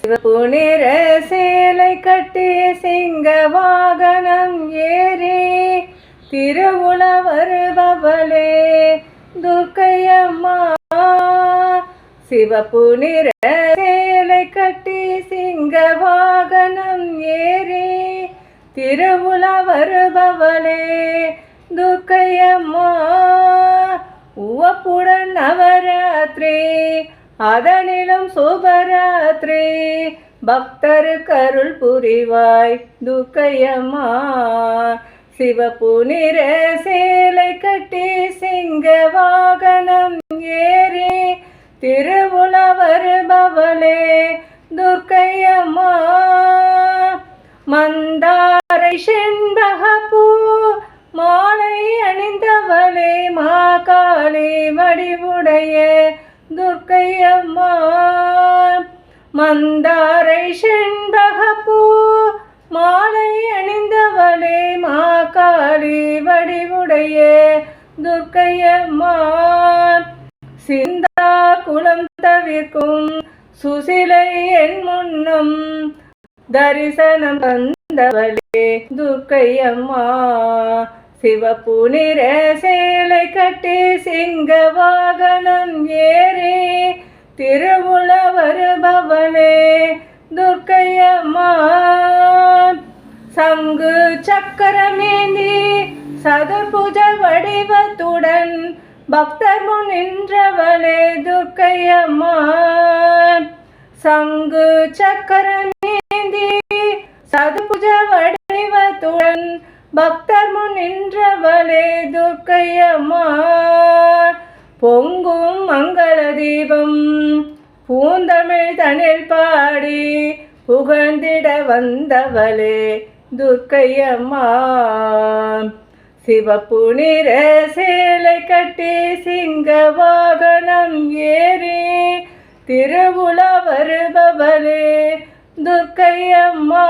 சிவப்பு நிற சேலை கட்டி சிங்க வாகனம் ஏறி திருவுல வருபவளே துர்க்கையம்மா. சிவப்பு நிற சேலை கட்டி சிங்க வாகனம் ஏறி திருவுல வருபவளே துர்க்கையம்மா. உவப்புடன் நவராத்திரி அதனிலும் சுபராத்திரி பக்தருக்கு அருள் புரிவாய் துர்க்கையம்மா. சிவப்பு நிற சேலை கட்டி சிங்க வாகனம் ஏறி திருவுல வருபவளே துர்க்கையம்மா. மந்தாரை செண்பகப்பூ மாலை அணிந்தவளே மாகாளி வடிவுடைய துர்க்கையம்மா. மந்தாரை செண்பகப்பூ மாலை அணிந்தவளே மாகாளி வடிவுடைய துர்க்கையம்மா. சிந்தா குலம் தவிர்க்கும் சுசிலை என் முன்னம் தரிசனம் தந்தவளே துர்க்கையம்மா. சிவப்பு நிற சேலை கட்டி சிங்க வாகனம் ஏறி திருவுல வருபவளே துர்க்கையம்மா. சங்கு சக்கரமேந்தி சதுர்புஜ வடிவத்துடன் பக்தர் முன் நின்றவளே துர்க்கையம்மா. சங்கு சக்கரமேந்தி சதுர்புஜ வடிவத்துடன் பக்தர் முன் நின்றவளே துர்க்கையம்மா. பொங்கும் மங்கள தீபம் பூந்தமிழ் தனில் பாடி புகழ்ந்திட வந்தவளே துர்க்கையம்மா. சிவப்பு நிற சேலை கட்டி சிங்க வாகனம் ஏறி திருவுல வருபவளே துர்க்கையம்மா.